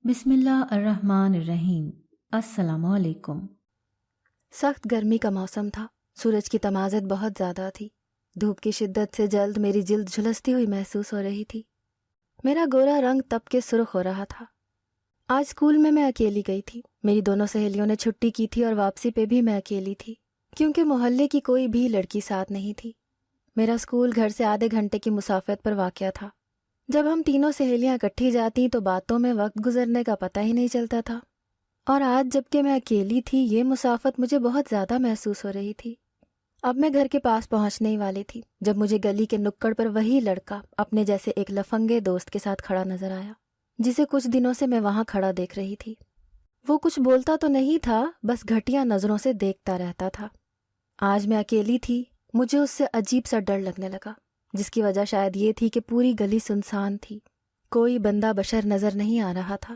بسم اللہ الرحمن الرحیم۔ السلام علیکم۔ سخت گرمی کا موسم تھا، سورج کی تمازت بہت زیادہ تھی، دھوپ کی شدت سے جلد میری جلد جھلستی ہوئی محسوس ہو رہی تھی، میرا گورا رنگ تپ کے سرخ ہو رہا تھا۔ آج اسکول میں اکیلی گئی تھی، میری دونوں سہیلیوں نے چھٹی کی تھی اور واپسی پہ بھی میں اکیلی تھی، کیونکہ محلے کی کوئی بھی لڑکی ساتھ نہیں تھی۔ میرا اسکول گھر سے آدھے گھنٹے کی مسافت پر واقع تھا۔ جب ہم تینوں سہیلیاں اکٹھی جاتی تو باتوں میں وقت گزرنے کا پتہ ہی نہیں چلتا تھا، اور آج جب کہ میں اکیلی تھی یہ مسافت مجھے بہت زیادہ محسوس ہو رہی تھی۔ اب میں گھر کے پاس پہنچنے ہی والی تھی جب مجھے گلی کے نکڑ پر وہی لڑکا اپنے جیسے ایک لفنگے دوست کے ساتھ کھڑا نظر آیا، جسے کچھ دنوں سے میں وہاں کھڑا دیکھ رہی تھی۔ وہ کچھ بولتا تو نہیں تھا، بس گھٹیا نظروں سے دیکھتا رہتا تھا۔ آج میں اکیلی تھی، مجھے اس سے عجیب سا ڈر لگنے لگا، جس کی وجہ شاید یہ تھی کہ پوری گلی سنسان تھی، کوئی بندہ بشر نظر نہیں آ رہا تھا۔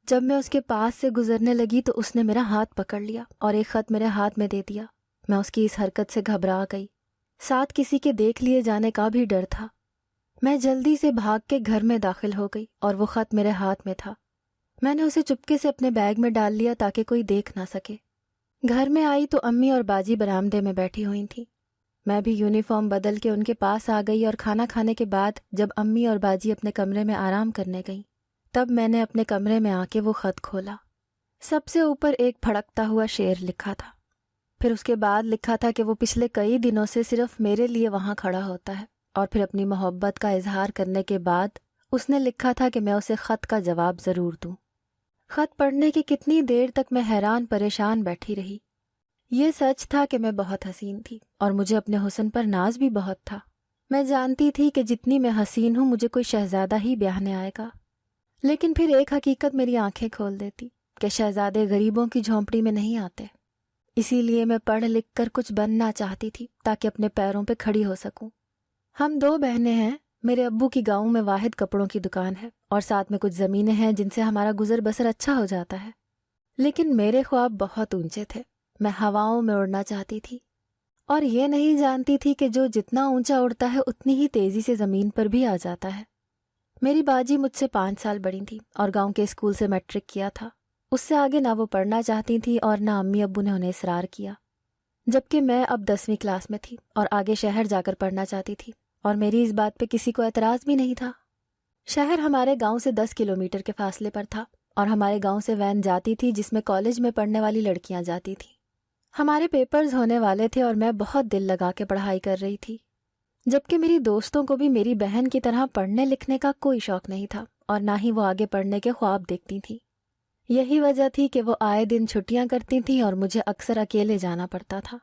جب میں اس کے پاس سے گزرنے لگی تو اس نے میرا ہاتھ پکڑ لیا اور ایک خط میرے ہاتھ میں دے دیا۔ میں اس کی اس حرکت سے گھبرا گئی، ساتھ کسی کے دیکھ لیے جانے کا بھی ڈر تھا۔ میں جلدی سے بھاگ کے گھر میں داخل ہو گئی اور وہ خط میرے ہاتھ میں تھا۔ میں نے اسے چپکے سے اپنے بیگ میں ڈال لیا تاکہ کوئی دیکھ نہ سکے۔ گھر میں آئی تو امی اور باجی برآمدے میں بیٹھی ہوئی تھیں۔ میں بھی یونیفارم بدل کے ان کے پاس آ گئی اور کھانا کھانے کے بعد جب امی اور باجی اپنے کمرے میں آرام کرنے گئیں تب میں نے اپنے کمرے میں آ کے وہ خط کھولا۔ سب سے اوپر ایک پھڑکتا ہوا شعر لکھا تھا، پھر اس کے بعد لکھا تھا کہ وہ پچھلے کئی دنوں سے صرف میرے لیے وہاں کھڑا ہوتا ہے، اور پھر اپنی محبت کا اظہار کرنے کے بعد اس نے لکھا تھا کہ میں اسے خط کا جواب ضرور دوں۔ خط پڑھنے کی کتنی دیر تک میں حیران پریشان بیٹھی رہی۔ یہ سچ تھا کہ میں بہت حسین تھی اور مجھے اپنے حسن پر ناز بھی بہت تھا۔ میں جانتی تھی کہ جتنی میں حسین ہوں مجھے کوئی شہزادہ ہی بیاہنے آئے گا، لیکن پھر ایک حقیقت میری آنکھیں کھول دیتی کہ شہزادے غریبوں کی جھونپڑی میں نہیں آتے۔ اسی لیے میں پڑھ لکھ کر کچھ بننا چاہتی تھی تاکہ اپنے پیروں پہ کھڑی ہو سکوں۔ ہم 2 بہنیں ہیں، میرے ابو کی گاؤں میں واحد کپڑوں کی دکان ہے اور ساتھ میں کچھ زمینیں ہیں جن سے ہمارا گزر بسر اچھا ہو جاتا ہے، لیکن میرے خواب بہت اونچے تھے۔ میں ہواؤں میں اڑنا چاہتی تھی اور یہ نہیں جانتی تھی کہ جو جتنا اونچا اڑتا ہے اتنی ہی تیزی سے زمین پر بھی آ جاتا ہے۔ میری باجی مجھ سے 5 سال بڑی تھی اور گاؤں کے اسکول سے میٹرک کیا تھا۔ اس سے آگے نہ وہ پڑھنا چاہتی تھی اور نہ امی ابو نے انہیں اصرار کیا، جبکہ میں اب 10ویں کلاس میں تھی اور آگے شہر جا کر پڑھنا چاہتی تھی، اور میری اس بات پہ کسی کو اعتراض بھی نہیں تھا۔ شہر ہمارے گاؤں سے 10 کلومیٹر کے فاصلے پر تھا اور ہمارے گاؤں سے وین جاتی تھی جس میں کالج میں پڑھنے والی لڑکیاں جاتی تھیں۔ ہمارے پیپرز ہونے والے تھے اور میں بہت دل لگا کے پڑھائی کر رہی تھی، جبکہ میری دوستوں کو بھی میری بہن کی طرح پڑھنے لکھنے کا کوئی شوق نہیں تھا اور نہ ہی وہ آگے پڑھنے کے خواب دیکھتی تھیں۔ یہی وجہ تھی کہ وہ آئے دن چھٹیاں کرتی تھیں اور مجھے اکثر اکیلے جانا پڑتا تھا۔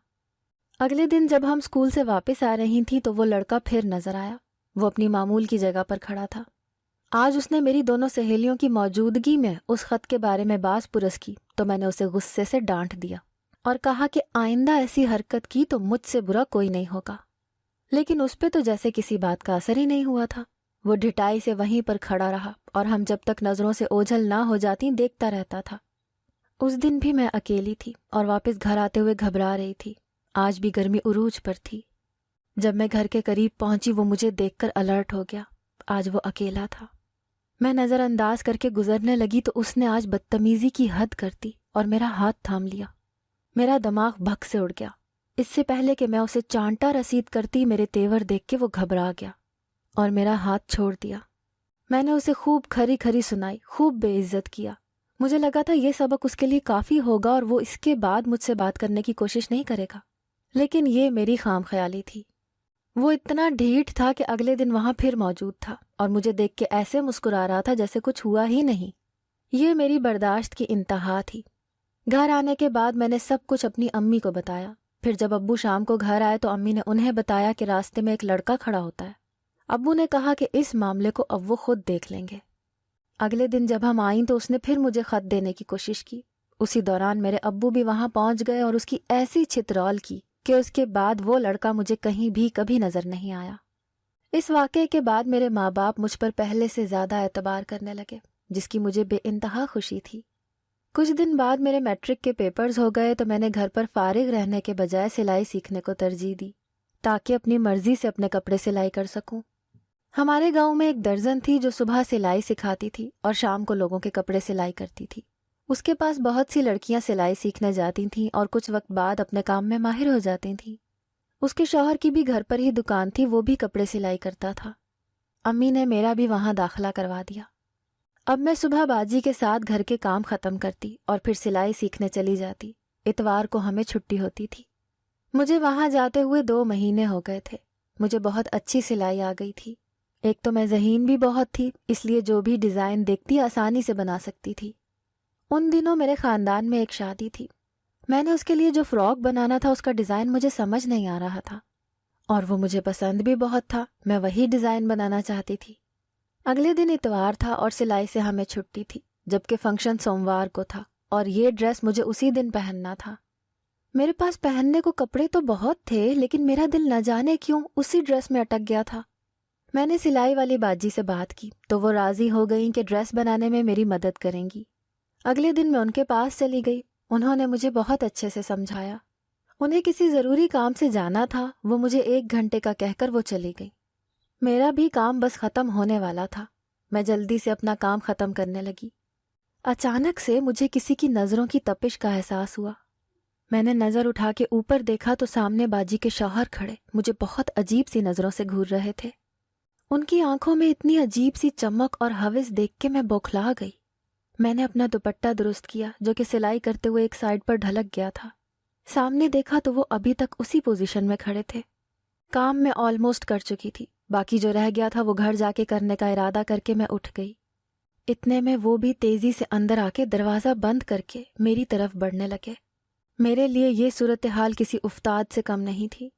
اگلے دن جب ہم اسکول سے واپس آ رہی تھیں تو وہ لڑکا پھر نظر آیا۔ وہ اپنی معمول کی جگہ پر کھڑا تھا۔ آج اس نے میری دونوں سہیلیوں کی موجودگی میں اس خط کے بارے میں باز پرس کی تو میں نے اسے غصے سے ڈانٹ دیا اور کہا کہ آئندہ ایسی حرکت کی تو مجھ سے برا کوئی نہیں ہوگا، لیکن اس پہ تو جیسے کسی بات کا اثر ہی نہیں ہوا تھا۔ وہ ڈھٹائی سے وہیں پر کھڑا رہا اور ہم جب تک نظروں سے اوجھل نہ ہو جاتی دیکھتا رہتا تھا۔ اس دن بھی میں اکیلی تھی اور واپس گھر آتے ہوئے گھبرا رہی تھی۔ آج بھی گرمی عروج پر تھی۔ جب میں گھر کے قریب پہنچی وہ مجھے دیکھ کر الرٹ ہو گیا۔ آج وہ اکیلا تھا۔ میں نظر انداز کر کے گزرنے لگی تو اس نے آج بدتمیزی کی حد کر دی اور میرا ہاتھ تھام لیا۔ میرا دماغ بھگ سے اڑ گیا۔ اس سے پہلے کہ میں اسے چانٹا رسید کرتی میرے تیور دیکھ کے وہ گھبرا گیا اور میرا ہاتھ چھوڑ دیا۔ میں نے اسے خوب کھری کھری سنائی، خوب بے عزت کیا۔ مجھے لگا تھا یہ سبق اس کے لیے کافی ہوگا اور وہ اس کے بعد مجھ سے بات کرنے کی کوشش نہیں کرے گا، لیکن یہ میری خام خیالی تھی۔ وہ اتنا ڈھیٹ تھا کہ اگلے دن وہاں پھر موجود تھا اور مجھے دیکھ کے ایسے مسکرا رہا تھا جیسے کچھ ہوا ہی نہیں۔ یہ میری برداشت کی انتہا تھی۔ گھر آنے کے بعد میں نے سب کچھ اپنی امی کو بتایا۔ پھر جب ابو شام کو گھر آئے تو امی نے انہیں بتایا کہ راستے میں ایک لڑکا کھڑا ہوتا ہے۔ ابو نے کہا کہ اس معاملے کو اب وہ خود دیکھ لیں گے۔ اگلے دن جب ہم آئیں تو اس نے پھر مجھے خط دینے کی کوشش کی۔ اسی دوران میرے ابو بھی وہاں پہنچ گئے اور اس کی ایسی چھترول کی کہ اس کے بعد وہ لڑکا مجھے کہیں بھی کبھی نظر نہیں آیا۔ اس واقعے کے بعد میرے ماں باپ مجھ پر پہلے سے زیادہ اعتبار کرنے لگے، جس کی مجھے بے انتہا خوشی تھی۔ کچھ دن بعد میرے میٹرک کے پیپرز ہو گئے تو میں نے گھر پر فارغ رہنے کے بجائے سلائی سیکھنے کو ترجیح دی تاکہ اپنی مرضی سے اپنے کپڑے سلائی کر سکوں۔ ہمارے گاؤں میں ایک درزن تھی جو صبح سلائی سکھاتی تھی اور شام کو لوگوں کے کپڑے سلائی کرتی تھی۔ اس کے پاس بہت سی لڑکیاں سلائی سیکھنے جاتی تھیں اور کچھ وقت بعد اپنے کام میں ماہر ہو جاتی تھیں۔ اس کے شوہر کی بھی گھر پر ہی دکان تھی، وہ بھی کپڑے سلائی کرتا تھا۔ امی نے میرا بھی وہاں داخلہ کروا دیا۔ اب میں صبح باجی کے ساتھ گھر کے کام ختم کرتی اور پھر سلائی سیکھنے چلی جاتی۔ اتوار کو ہمیں چھٹی ہوتی تھی۔ مجھے وہاں جاتے ہوئے 2 مہینے ہو گئے تھے۔ مجھے بہت اچھی سلائی آ گئی تھی۔ ایک تو میں ذہین بھی بہت تھی، اس لیے جو بھی ڈیزائن دیکھتی آسانی سے بنا سکتی تھی۔ ان دنوں میرے خاندان میں ایک شادی تھی۔ میں نے اس کے لیے جو فراک بنانا تھا اس کا ڈیزائن مجھے سمجھ نہیں آ رہا تھا، اور وہ مجھے پسند بھی بہت تھا۔ میں وہی ڈیزائن بنانا چاہتی تھی۔ اگلے دن اتوار تھا اور سلائی سے ہمیں چھٹی تھی، جبکہ فنکشن سوموار کو تھا اور یہ ڈریس مجھے اسی دن پہننا تھا۔ میرے پاس پہننے کو کپڑے تو بہت تھے، لیکن میرا دل نہ جانے کیوں اسی ڈریس میں اٹک گیا تھا۔ میں نے سلائی والی باجی سے بات کی تو وہ راضی ہو گئیں کہ ڈریس بنانے میں میری مدد کریں گی۔ اگلے دن میں ان کے پاس چلی گئی۔ انہوں نے مجھے بہت اچھے سے سمجھایا۔ انہیں کسی ضروری کام سے جانا تھا، وہ مجھے 1 گھنٹے کا کہہ کر وہ چلی گئی۔ میرا بھی کام بس ختم ہونے والا تھا۔ میں جلدی سے اپنا کام ختم کرنے لگی۔ اچانک سے مجھے کسی کی نظروں کی تپش کا احساس ہوا۔ میں نے نظر اٹھا کے اوپر دیکھا تو سامنے باجی کے شوہر کھڑے مجھے بہت عجیب سی نظروں سے گھور رہے تھے۔ ان کی آنکھوں میں اتنی عجیب سی چمک اور ہوس دیکھ کے میں بوکھلا گئی۔ میں نے اپنا دوپٹہ درست کیا جو کہ سلائی کرتے ہوئے ایک سائڈ پر ڈھلک گیا تھا۔ سامنے دیکھا تو وہ ابھی تک اسی پوزیشن میں کھڑے تھے۔ کام میں آلموسٹ کر چکی تھی، باقی جو رہ گیا تھا وہ گھر جا کے کرنے کا ارادہ کر کے میں اٹھ گئی۔ اتنے میں وہ بھی تیزی سے اندر آ کے دروازہ بند کر کے میری طرف بڑھنے لگے۔ میرے لیے یہ صورتحال کسی افتاد سے کم نہیں تھی۔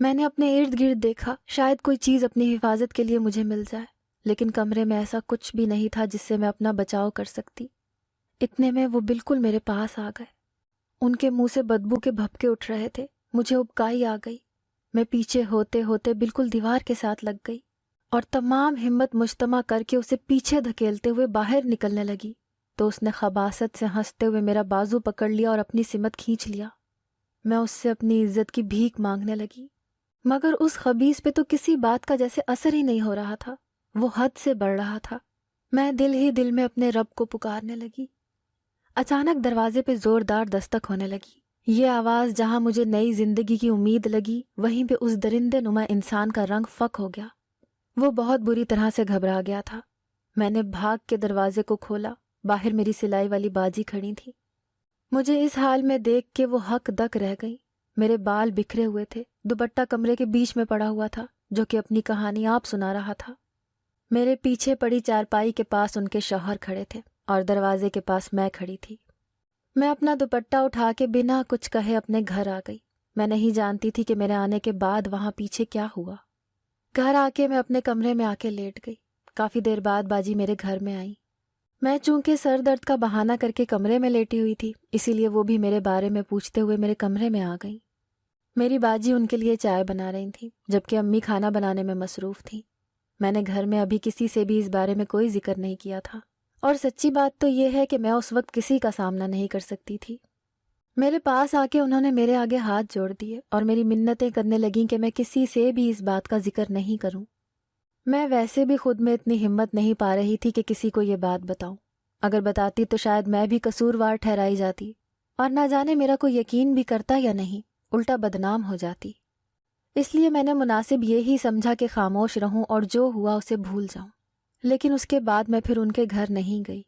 میں نے اپنے ارد گرد دیکھا، شاید کوئی چیز اپنی حفاظت کے لیے مجھے مل جائے، لیکن کمرے میں ایسا کچھ بھی نہیں تھا جس سے میں اپنا بچاؤ کر سکتی۔ اتنے میں وہ بالکل میرے پاس آ گئے۔ ان کے منہ سے بدبو کے بھپکے اٹھ رہے تھے۔ مجھے ابکائی آ گئی۔ میں پیچھے ہوتے ہوتے بالکل دیوار کے ساتھ لگ گئی اور تمام ہمت مجتمع کر کے اسے پیچھے دھکیلتے ہوئے باہر نکلنے لگی تو اس نے خباثت سے ہنستے ہوئے میرا بازو پکڑ لیا اور اپنی سمت کھینچ لیا۔ میں اس سے اپنی عزت کی بھیک مانگنے لگی، مگر اس خبیث پہ تو کسی بات کا جیسے اثر ہی نہیں ہو رہا تھا۔ وہ حد سے بڑھ رہا تھا۔ میں دل ہی دل میں اپنے رب کو پکارنے لگی۔ اچانک دروازے پہ زوردار دستک ہونے لگی۔ یہ آواز جہاں مجھے نئی زندگی کی امید لگی، وہیں پہ اس درندے نما انسان کا رنگ فک ہو گیا۔ وہ بہت بری طرح سے گھبرا گیا تھا۔ میں نے بھاگ کے دروازے کو کھولا۔ باہر میری سلائی والی باجی کھڑی تھی۔ مجھے اس حال میں دیکھ کے وہ ہک دک رہ گئی۔ میرے بال بکھرے ہوئے تھے، دوپٹہ کمرے کے بیچ میں پڑا ہوا تھا جو کہ اپنی کہانی آپ سنا رہا تھا۔ میرے پیچھے پڑی چارپائی کے پاس ان کے شوہر کھڑے تھے اور دروازے کے پاس میں کھڑی تھی۔ میں اپنا دوپٹہ اٹھا کے بنا کچھ کہے اپنے گھر آ گئی۔ میں نہیں جانتی تھی کہ میرے آنے کے بعد وہاں پیچھے کیا ہوا۔ گھر آ کے میں اپنے کمرے میں آ کے لیٹ گئی۔ کافی دیر بعد باجی میرے گھر میں آئی۔ میں چونکہ سر درد کا بہانہ کر کے کمرے میں لیٹی ہوئی تھی، اسی لیے وہ بھی میرے بارے میں پوچھتے ہوئے میرے کمرے میں آ گئیں۔ میری باجی ان کے لیے چائے بنا رہی تھی، جبکہ امی کھانا بنانے میں مصروف تھیں۔ میں نے گھر میں ابھی کسی سے بھی اس بارے میں کوئی ذکر نہیں کیا تھا، اور سچی بات تو یہ ہے کہ میں اس وقت کسی کا سامنا نہیں کر سکتی تھی۔ میرے پاس آ کے انہوں نے میرے آگے ہاتھ جوڑ دیے اور میری منتیں کرنے لگیں کہ میں کسی سے بھی اس بات کا ذکر نہیں کروں۔ میں ویسے بھی خود میں اتنی ہمت نہیں پا رہی تھی کہ کسی کو یہ بات بتاؤں۔ اگر بتاتی تو شاید میں بھی قصوروار ٹھہرائی جاتی، اور نہ جانے میرا کوئی یقین بھی کرتا یا نہیں، الٹا بدنام ہو جاتی۔ اس لیے میں نے مناسب یہی سمجھا کہ خاموش رہوں اور جو ہوا اسے بھول جاؤں۔ لیکن اس کے بعد میں پھر ان کے گھر نہیں گئی۔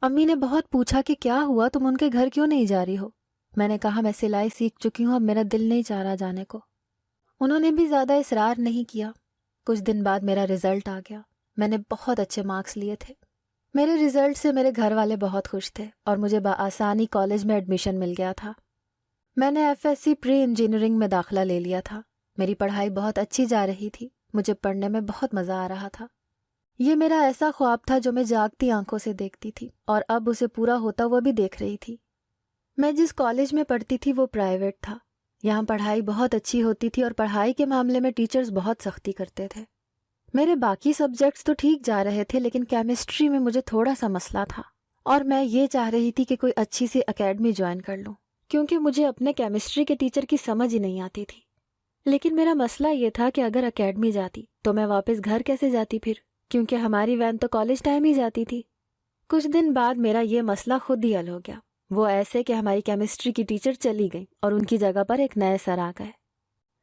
امی نے بہت پوچھا کہ کیا ہوا، تم ان کے گھر کیوں نہیں جا رہی ہو؟ میں نے کہا میں سلائی سیکھ چکی ہوں، اب میرا دل نہیں چاہ رہا جانے کو۔ انہوں نے بھی زیادہ اصرار نہیں کیا۔ کچھ دن بعد میرا رزلٹ آ گیا۔ میں نے بہت اچھے مارکس لیے تھے۔ میرے رزلٹ سے میرے گھر والے بہت خوش تھے اور مجھے بآسانی کالج میں ایڈمیشن مل گیا تھا۔ میں نے FSc پری انجینئرنگ میں داخلہ لے لیا تھا۔ میری پڑھائی بہت اچھی جا رہی تھی، مجھے پڑھنے میں بہت مزہ آ رہا تھا۔ یہ میرا ایسا خواب تھا جو میں جاگتی آنکھوں سے دیکھتی تھی، اور اب اسے پورا ہوتا ہوا بھی دیکھ رہی تھی۔ میں جس کالج میں پڑھتی تھی وہ پرائیویٹ تھا۔ یہاں پڑھائی بہت اچھی ہوتی تھی اور پڑھائی کے معاملے میں ٹیچرز بہت سختی کرتے تھے۔ میرے باقی سبجیکٹس تو ٹھیک جا رہے تھے، لیکن کیمسٹری میں مجھے تھوڑا سا مسئلہ تھا، اور میں یہ چاہ رہی تھی کہ کوئی اچھی سی اکیڈمی جوائن کر لوں، کیونکہ مجھے اپنے کیمسٹری کے ٹیچر کی سمجھ ہی نہیں آتی تھی۔ لیکن میرا مسئلہ یہ تھا کہ اگر اکیڈمی جاتی تو میں واپس گھر کیسے جاتی پھر، کیونکہ ہماری وین تو کالج ٹائم ہی جاتی تھی۔ کچھ دن بعد میرا یہ مسئلہ خود ہی حل ہو گیا، وہ ایسے کہ ہماری کیمسٹری کی ٹیچر چلی گئی اور ان کی جگہ پر ایک نئے سر آ گئے۔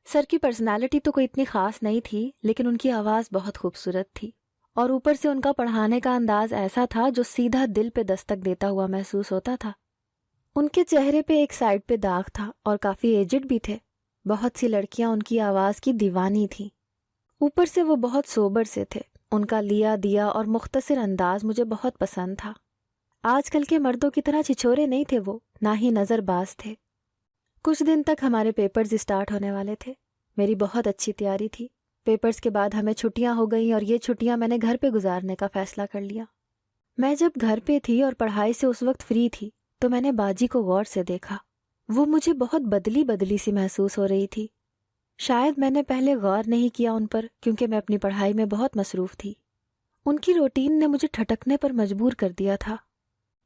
سر کی پرسنالٹی تو کوئی اتنی خاص نہیں تھی، لیکن ان کی آواز بہت خوبصورت تھی، اور اوپر سے ان کا پڑھانے کا انداز ایسا تھا جو سیدھا دل پہ دستک دیتا ہوا محسوس ہوتا تھا۔ ان کے چہرے پہ ایک سائڈ پہ داغ تھا اور کافی ایجڈ بھی تھے۔ بہت سی لڑکیاں ان کی آواز کی دیوانی تھیں۔ اوپر سے وہ بہت سوبر سے تھے۔ ان کا لیا دیا اور مختصر انداز مجھے بہت پسند تھا۔ آج کل کے مردوں کی طرح چھچورے نہیں تھے وہ، نہ ہی نظر باز تھے۔ کچھ دن تک ہمارے پیپرز اسٹارٹ ہونے والے تھے۔ میری بہت اچھی تیاری تھی۔ پیپرز کے بعد ہمیں چھٹیاں ہو گئیں اور یہ چھٹیاں میں نے گھر پہ گزارنے کا فیصلہ کر لیا۔ میں جب گھر پہ تھی اور پڑھائی سے اس وقت فری تھی تو میں نے باجی کو غور سے دیکھا۔ وہ مجھے بہت بدلی بدلی سی محسوس ہو رہی تھی۔ شاید میں نے پہلے غور نہیں کیا ان پر، کیونکہ میں اپنی پڑھائی میں بہت مصروف تھی۔ ان کی روٹین نے مجھے ٹھٹکنے پر مجبور کر دیا تھا۔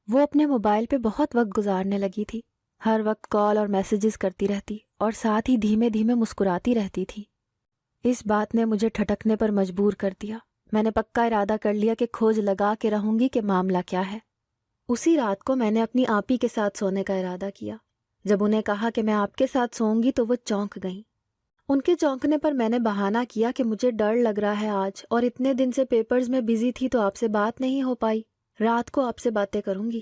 وہ اپنے موبائل پہ بہت وقت گزارنے لگی تھی، ہر وقت کال اور میسیجز کرتی رہتی اور ساتھ ہی دھیمے دھیمے مسکراتی رہتی تھی۔ اس بات نے مجھے ٹھٹکنے پر مجبور کر دیا۔ میں نے پکا ارادہ کر لیا کہ کھوج لگا کے رہوں گی کہ معاملہ کیا ہے۔ اسی رات کو میں نے اپنی آپی کے ساتھ سونے کا ارادہ کیا۔ جب انہیں کہا کہ میں آپ کے ساتھ سوؤں گی تو وہ چونک گئیں۔ ان کے چونکنے پر میں نے بہانہ کیا کہ مجھے ڈر لگ رہا ہے آج، اور اتنے دن سے پیپرز میں بزی تھی تو آپ سے بات نہیں ہو پائی، رات کو آپ سے باتیں کروں گی۔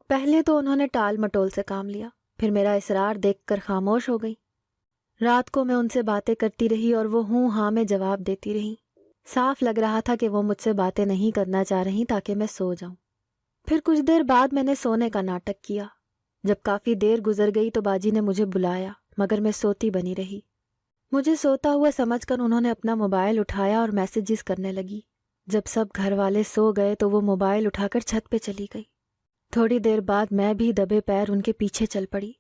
پہلے تو انہوں نے ٹال مٹول سے کام لیا، پھر میرا اصرار دیکھ کر خاموش ہو گئی۔ رات کو میں ان سے باتیں کرتی رہی اور وہ ہوں ہاں میں جواب دیتی رہی۔ صاف لگ رہا تھا کہ وہ مجھ سے باتیں نہیں کرنا چاہ رہی تاکہ میں سو جاؤں۔ پھر کچھ دیر بعد میں نے سونے کا ناٹک کیا۔ جب کافی دیر گزر گئی تو باجی نے مجھے بلایا، مگر میں سوتی بنی رہی۔ مجھے سوتا ہوا سمجھ کر انہوں نے اپنا موبائل اٹھایا اور میسیجز کرنے لگی۔ جب سب گھر والے سو گئے تو وہ موبائل اٹھا کر چھت پہ چلی گئی۔ تھوڑی دیر بعد میں بھی دبے پیر ان کے پیچھے چل پڑی۔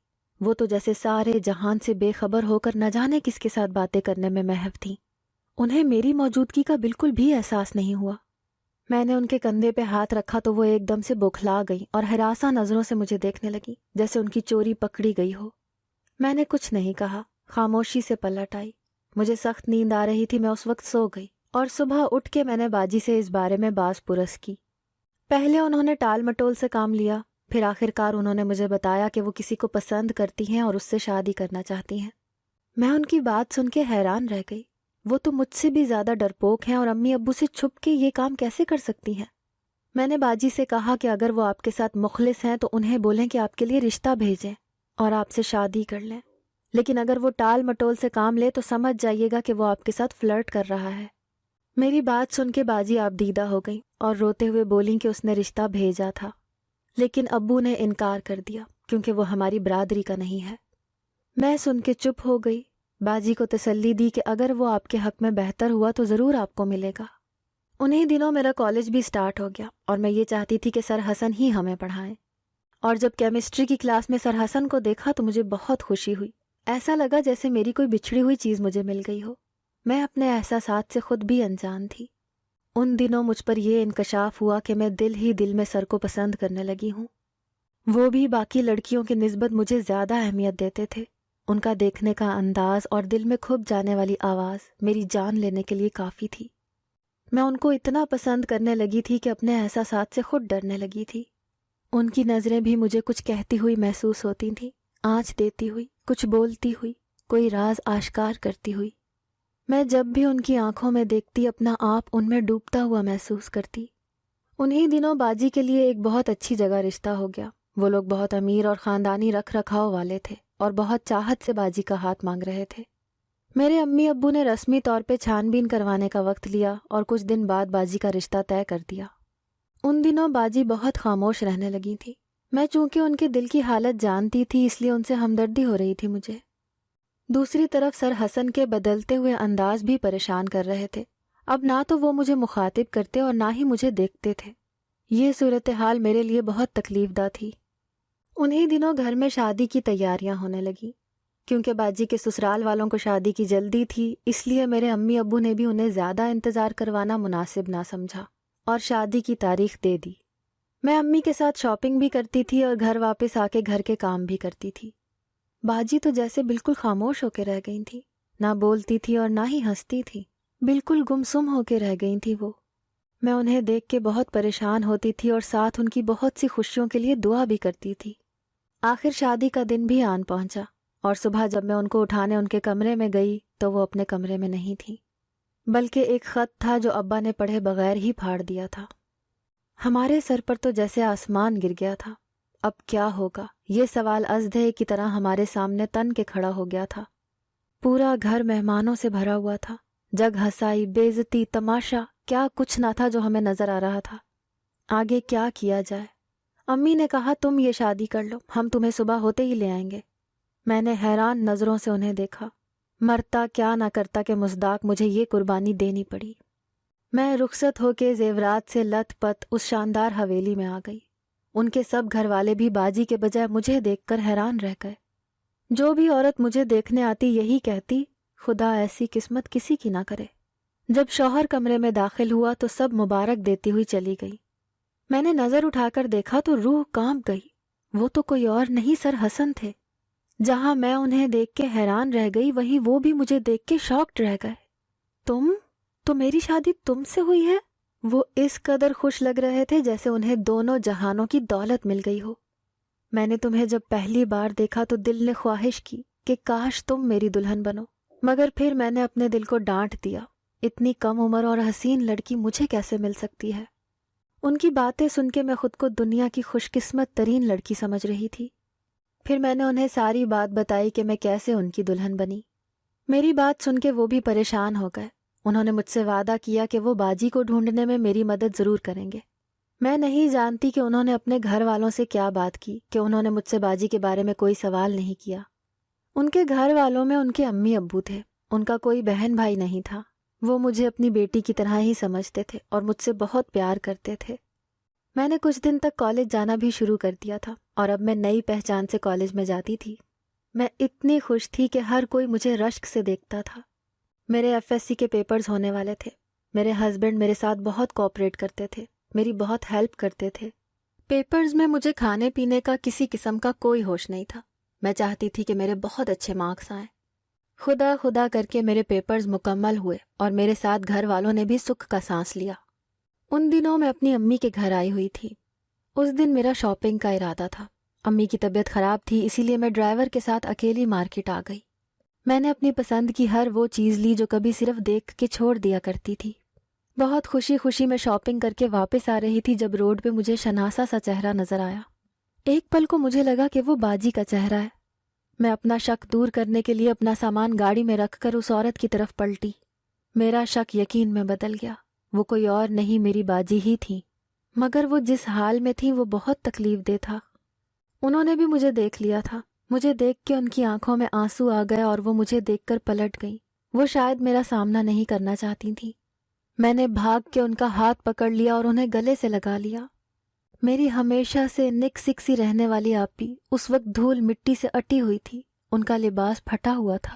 وہ تو جیسے سارے جہان سے بے خبر ہو کر نہ جانے کس کے ساتھ باتیں کرنے میں محو تھیں۔ انہیں میری موجودگی کا بالکل بھی احساس نہیں ہوا۔ میں نے ان کے کندھے پہ ہاتھ رکھا تو وہ ایک دم سے بوکھلا گئی اور ہراساں نظروں سے مجھے دیکھنے لگی، جیسے ان کی چوری پکڑی گئی ہو۔ میں نے کچھ نہیں کہا، خاموشی سے پلٹ آئی۔ مجھے سخت نیند آ رہی تھی، میں اس وقت سو گئی، اور صبح اٹھ کے میں نے باجی سے اس بارے میں باز پرس کی۔ پہلے انہوں نے ٹال مٹول سے کام لیا، پھر آخرکار انہوں نے مجھے بتایا کہ وہ کسی کو پسند کرتی ہیں اور اس سے شادی کرنا چاہتی ہیں۔ میں ان کی بات سن کے حیران رہ گئی۔ وہ تو مجھ سے بھی زیادہ ڈرپوک ہیں اور امی ابو سے چھپ کے یہ کام کیسے کر سکتی ہیں؟ میں نے باجی سے کہا کہ اگر وہ آپ کے ساتھ مخلص ہیں تو انہیں بولیں کہ آپ کے لیے رشتہ بھیجیں اور آپ سے شادی کر لیں، لیکن اگر وہ ٹال مٹول سے کام لے تو سمجھ جائیے گا کہ وہ آپ کے ساتھ فلرٹ کر رہا ہے۔ میری بات سن کے باجی آبدیدہ ہو گئی اور روتے ہوئے بولیں کہ اس نے رشتہ بھیجا تھا، لیکن ابو نے انکار کر دیا کیونکہ وہ ہماری برادری کا نہیں ہے۔ میں سن کے چپ ہو گئی۔ باجی کو تسلی دی کہ اگر وہ آپ کے حق میں بہتر ہوا تو ضرور آپ کو ملے گا۔ انہی دنوں میرا کالج بھی سٹارٹ ہو گیا اور میں یہ چاہتی تھی کہ سر حسن ہی ہمیں پڑھائیں، اور جب کیمسٹری کی کلاس میں سر حسن کو دیکھا تو مجھے بہت خوشی ہوئی۔ ایسا لگا جیسے میری کوئی بچھڑی ہوئی چیز مجھے مل گئی ہو۔ میں اپنے احساسات سے خود بھی انجان تھی۔ ان دنوں مجھ پر یہ انکشاف ہوا کہ میں دل ہی دل میں سر کو پسند کرنے لگی ہوں۔ وہ بھی باقی لڑکیوں کی نسبت مجھے زیادہ اہمیت دیتے تھے۔ ان کا دیکھنے کا انداز اور دل میں کھپ جانے والی آواز میری جان لینے کے لیے کافی تھی۔ میں ان کو اتنا پسند کرنے لگی تھی کہ اپنے احساسات سے خود ڈرنے لگی تھی۔ ان کی نظریں بھی مجھے کچھ کہتی ہوئی محسوس ہوتی تھیں، آنچ دیتی ہوئی، کچھ بولتی ہوئی، کوئی راز آشکار کرتی ہوئی۔ میں جب بھی ان کی آنکھوں میں دیکھتی اپنا آپ ان میں ڈوبتا ہوا محسوس کرتی۔ انہی دنوں باجی کے لیے ایک بہت اچھی جگہ رشتہ ہو گیا۔ وہ لوگ بہت امیر اور خاندانی رکھ رکھاؤ والے تھے اور بہت چاہت سے باجی کا ہاتھ مانگ رہے تھے۔ میرے امی ابو نے رسمی طور پہ چھان بین کروانے کا وقت لیا اور کچھ دن بعد باجی کا رشتہ طے کر دیا۔ ان دنوں باجی بہت خاموش رہنے لگی تھی۔ میں چونکہ ان کے دل کی حالت جانتی تھی اس لیے ان سے ہمدردی ہو رہی تھی مجھے۔ دوسری طرف سر حسن کے بدلتے ہوئے انداز بھی پریشان کر رہے تھے۔ اب نہ تو وہ مجھے مخاطب کرتے اور نہ ہی مجھے دیکھتے تھے۔ یہ صورتحال میرے لیے بہت تکلیف دہ تھی۔ انہی دنوں گھر میں شادی کی تیاریاں ہونے لگی۔ کیونکہ باجی کے سسرال والوں کو شادی کی جلدی تھی، اس لیے میرے امی ابو نے بھی انہیں زیادہ انتظار کروانا مناسب نہ سمجھا اور شادی کی تاریخ دے دی۔ میں امی کے ساتھ شاپنگ بھی کرتی تھی اور گھر واپس آ کے گھر کے کام بھی کرتی تھی۔ باجی تو جیسے بالکل خاموش ہو کے رہ گئی تھی۔ نہ بولتی تھی اور نہ ہی ہنستی تھی، بالکل گمسم ہو کے رہ گئی تھی وہ۔ میں انہیں دیکھ کے بہت پریشان ہوتی تھی اور ساتھ ان کی بہت سی خوشیوں کے لیے دعا بھی کرتی تھی۔ آخر شادی کا دن بھی آن پہنچا اور صبح جب میں ان کو اٹھانے ان کے کمرے میں گئی تو وہ اپنے کمرے میں نہیں تھی، بلکہ ایک خط تھا جو ابا نے پڑھے بغیر ہی پھاڑ دیا تھا۔ ہمارے سر پر تو جیسے آسمان گر گیا تھا۔ اب کیا ہوگا، یہ سوال ازدہے کی طرح ہمارے سامنے تن کے کھڑا ہو گیا تھا۔ پورا گھر مہمانوں سے بھرا ہوا تھا، جگ ہسائی، بے عزتی، تماشا، کیا کچھ نہ تھا جو ہمیں نظر آ رہا تھا۔ آگے کیا کیا جائے؟ امی نے کہا تم یہ شادی کر لو، ہم تمہیں صبح ہوتے ہی لے آئیں گے۔ میں نے حیران نظروں سے انہیں دیکھا، مرتا کیا نہ کرتا کہ مصداق مجھے یہ قربانی دینی پڑی۔ میں رخصت ہو کے زیورات سے لت پت اس شاندار حویلی میں آ گئی۔ ان کے سب گھر والے بھی باجی کے بجائے مجھے دیکھ کر حیران رہ گئے۔ جو بھی عورت مجھے دیکھنے آتی یہی کہتی، خدا ایسی قسمت کسی کی نہ کرے۔ جب شوہر کمرے میں داخل ہوا تو سب مبارک دیتی ہوئی چلی گئی۔ میں نے نظر اٹھا کر دیکھا تو روح کانپ گئی، وہ تو کوئی اور نہیں سر حسن تھے۔ جہاں میں انہیں دیکھ کے حیران رہ گئی وہیں وہ بھی مجھے دیکھ کے شاکڈ رہ گئے۔ تم تو میری شادی تم سے ہوئی ہے؟ وہ اس قدر خوش لگ رہے تھے جیسے انہیں دونوں جہانوں کی دولت مل گئی ہو۔ میں نے تمہیں جب پہلی بار دیکھا تو دل نے خواہش کی کہ کاش تم میری دلہن بنو، مگر پھر میں نے اپنے دل کو ڈانٹ دیا، اتنی کم عمر اور حسین لڑکی مجھے کیسے مل سکتی ہے؟ ان کی باتیں سن کے میں خود کو دنیا کی خوش قسمت ترین لڑکی سمجھ رہی تھی۔ پھر میں نے انہیں ساری بات بتائی کہ میں کیسے ان کی دلہن بنی۔ میری بات سن کے وہ بھی پریشان ہو گئے۔ انہوں نے مجھ سے وعدہ کیا کہ وہ باجی کو ڈھونڈنے میں میری مدد ضرور کریں گے۔ میں نہیں جانتی کہ انہوں نے اپنے گھر والوں سے کیا بات کی کہ انہوں نے مجھ سے باجی کے بارے میں کوئی سوال نہیں کیا۔ ان کے گھر والوں میں ان کے امی ابو تھے، ان کا کوئی بہن بھائی نہیں تھا۔ وہ مجھے اپنی بیٹی کی طرح ہی سمجھتے تھے اور مجھ سے بہت پیار کرتے تھے۔ میں نے کچھ دن تک کالج جانا بھی شروع کر دیا تھا اور اب میں نئی پہچان سے کالج میں جاتی تھی۔ میں اتنی خوش تھی کہ ہر کوئی مجھے رشک سے دیکھتا تھا۔ میرے FSC کے پیپرز ہونے والے تھے۔ میرے ہسبینڈ میرے ساتھ بہت کوآپریٹ کرتے تھے، میری بہت ہیلپ کرتے تھے۔ پیپرز میں مجھے کھانے پینے کا کسی قسم کا کوئی ہوش نہیں تھا۔ میں چاہتی تھی کہ میرے بہت اچھے مارکس آئیں۔ خدا خدا کر کے میرے پیپرز مکمل ہوئے اور میرے ساتھ گھر والوں نے بھی سکھ کا سانس لیا۔ ان دنوں میں اپنی امی کے گھر آئی ہوئی تھی۔ اس دن میرا شاپنگ کا ارادہ تھا۔ امی کی طبیعت خراب تھی، اسی لیے میں ڈرائیور کے ساتھ اکیلی مارکیٹ آ گئی۔ میں نے اپنی پسند کی ہر وہ چیز لی جو کبھی صرف دیکھ کے چھوڑ دیا کرتی تھی۔ بہت خوشی خوشی میں شاپنگ کر کے واپس آ رہی تھی جب روڈ پہ مجھے شناسا سا چہرہ نظر آیا۔ ایک پل کو مجھے لگا کہ وہ باجی کا چہرہ ہے۔ میں اپنا شک دور کرنے کے لیے اپنا سامان گاڑی میں رکھ کر اس عورت کی طرف پلٹی۔ میرا شک یقین میں بدل گیا، وہ کوئی اور نہیں میری باجی ہی تھی، مگر وہ جس حال میں تھی وہ بہت تکلیف دہ تھا۔ انہوں نے بھی مجھے دیکھ لیا تھا۔ مجھے دیکھ کے ان کی آنکھوں میں آنسو آ گئے اور وہ مجھے دیکھ کر پلٹ گئیں۔ وہ شاید میرا سامنا نہیں کرنا چاہتی تھیں۔ میں نے بھاگ کے ان کا ہاتھ پکڑ لیا اور انہیں گلے سے لگا لیا۔ میری ہمیشہ سے نک سک سی رہنے والی آپی اس وقت دھول مٹی سے اٹی ہوئی تھی، ان کا لباس پھٹا ہوا تھا۔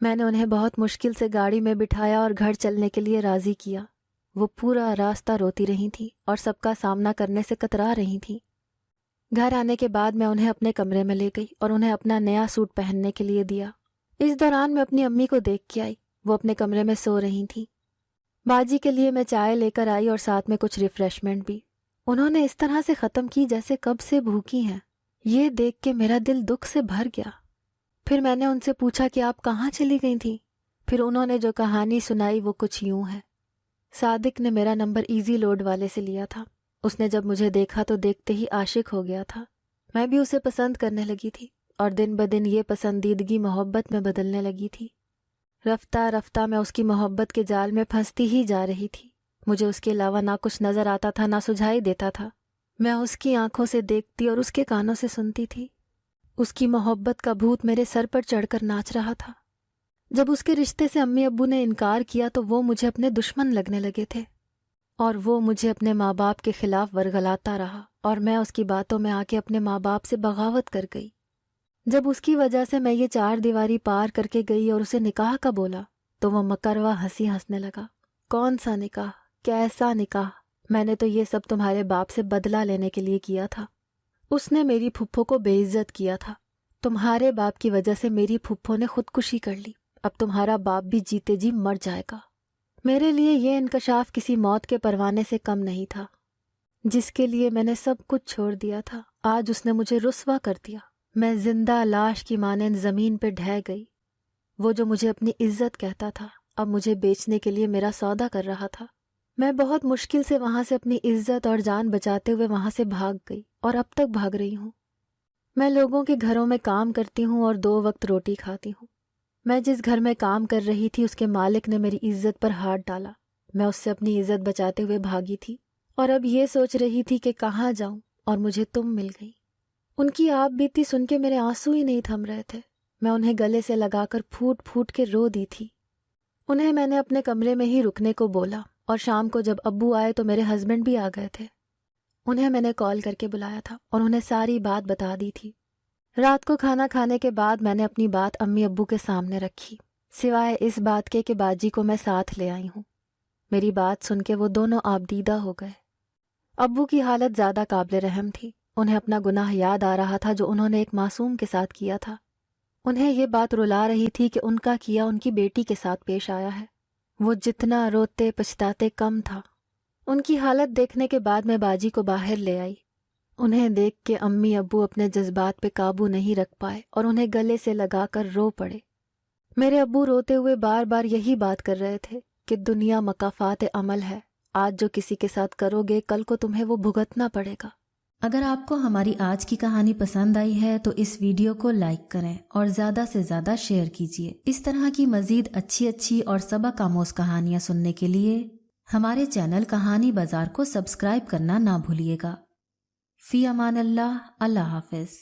میں نے انہیں بہت مشکل سے گاڑی میں بٹھایا اور گھر چلنے کے لیے راضی کیا۔ وہ پورا راستہ روتی رہی تھیں اور سب کا سامنا کرنے سے کترا رہی تھیں۔ گھر آنے کے بعد میں انہیں اپنے کمرے میں لے گئی اور انہیں اپنا نیا سوٹ پہننے کے لیے دیا۔ اس دوران میں اپنی امی کو دیکھ کے آئی، وہ اپنے کمرے میں سو رہی تھیں۔ باجی کے لیے میں چائے لے کر آئی اور ساتھ میں کچھ ریفریشمنٹ بھی۔ انہوں نے اس طرح سے ختم کی جیسے کب سے بھوکی ہیں۔ یہ دیکھ کے میرا دل دکھ سے بھر گیا۔ پھر میں نے ان سے پوچھا کہ آپ کہاں چلی گئی تھیں؟ پھر انہوں نے جو کہانی سنائی وہ کچھ یوں ہے۔ صادق نے میرا نمبر ایزی لوڈ والے سے لیا تھا۔ اس نے جب مجھے دیکھا تو دیکھتے ہی عاشق ہو گیا تھا۔ میں بھی اسے پسند کرنے لگی تھی اور دن بدن یہ پسندیدگی محبت میں بدلنے لگی تھی۔ رفتہ رفتہ میں اس کی محبت کے جال میں پھنستی ہی جا رہی تھی۔ مجھے اس کے علاوہ نہ کچھ نظر آتا تھا نہ سجھائی دیتا تھا۔ میں اس کی آنکھوں سے دیکھتی اور اس کے کانوں سے سنتی تھی۔ اس کی محبت کا بھوت میرے سر پر چڑھ کر ناچ رہا تھا۔ جب اس کے رشتے سے امی ابو نے انکار کیا تو وہ مجھے اپنے دشمن لگنے لگے تھے اور وہ مجھے اپنے ماں باپ کے خلاف ورگلاتا رہا اور میں اس کی باتوں میں آ کے اپنے ماں باپ سے بغاوت کر گئی۔ جب اس کی وجہ سے میں یہ 4 دیواری پار کر کے گئی اور اسے نکاح کا بولا تو وہ مکروا ہنسی ہنسنے لگا۔ کون سا نکاح؟ کیسا نکاح؟ میں نے تو یہ سب تمہارے باپ سے بدلہ لینے کے لیے کیا تھا۔ اس نے میری پھپھو کو بے عزت کیا تھا۔ تمہارے باپ کی وجہ سے میری پھپھو نے خودکشی کر لی۔ اب تمہارا باپ بھی جیتے جی مر جائے گا۔ میرے لیے یہ انکشاف کسی موت کے پروانے سے کم نہیں تھا۔ جس کے لیے میں نے سب کچھ چھوڑ دیا تھا، آج اس نے مجھے رسوا کر دیا۔ میں زندہ لاش کی مانند زمین پہ ڈھہ گئی۔ وہ جو مجھے اپنی عزت کہتا تھا، اب مجھے بیچنے کے لیے میرا سودا کر رہا تھا۔ میں بہت مشکل سے وہاں سے اپنی عزت اور جان بچاتے ہوئے وہاں سے بھاگ گئی، اور اب تک بھاگ رہی ہوں۔ میں لوگوں کے گھروں میں کام کرتی ہوں اور 2 وقت روٹی کھاتی ہوں۔ میں جس گھر میں کام کر رہی تھی، اس کے مالک نے میری عزت پر ہاتھ ڈالا۔ میں اس سے اپنی عزت بچاتے ہوئے بھاگی تھی، اور اب یہ سوچ رہی تھی کہ کہاں جاؤں، اور مجھے تم مل گئی۔ ان کی آپ بیتی سن کے میرے آنسو ہی نہیں تھم رہے تھے۔ میں انہیں گلے سے لگا کر پھوٹ پھوٹ کے رو دی تھی۔ انہیں میں نے اپنے کمرے میں ہی رکنے کو بولا، اور شام کو جب ابو آئے تو میرے ہسبینڈ بھی آ گئے تھے۔ انہیں میں نے کال کر کے بلایا تھا اور انہیں ساری بات بتا دی تھی۔ رات کو کھانا کھانے کے بعد میں نے اپنی بات امی ابو کے سامنے رکھی، سوائے اس بات کے کہ باجی کو میں ساتھ لے آئی ہوں۔ میری بات سن کے وہ دونوں آبدیدہ ہو گئے۔ ابو کی حالت زیادہ قابل رحم تھی۔ انہیں اپنا گناہ یاد آ رہا تھا جو انہوں نے ایک معصوم کے ساتھ کیا تھا۔ انہیں یہ بات رلا رہی تھی کہ ان کا کیا ان کی بیٹی کے ساتھ پیش آیا ہے۔ وہ جتنا روتے پچھتاتے کم تھا۔ ان کی حالت دیکھنے کے بعد میں باجی کو باہر لے آئی۔ انہیں دیکھ کے امی ابو اپنے جذبات پہ قابو نہیں رکھ پائے اور انہیں گلے سے لگا کر رو پڑے۔ میرے ابو روتے ہوئے بار بار یہی بات کر رہے تھے کہ دنیا مکافات عمل ہے، آج جو کسی کے ساتھ کرو گے کل کو تمہیں وہ بھگتنا پڑے گا۔ اگر آپ کو ہماری آج کی کہانی پسند آئی ہے تو اس ویڈیو کو لائک کریں اور زیادہ سے زیادہ شیئر کیجیے۔ اس طرح کی مزید اچھی اور سبق آموز کہانیاں سننے کے لیے ہمارے چینل کہانی بازار کو سبسکرائب کرنا نہ بھولیے گا۔ فی امان اللہ، اللہ حافظ۔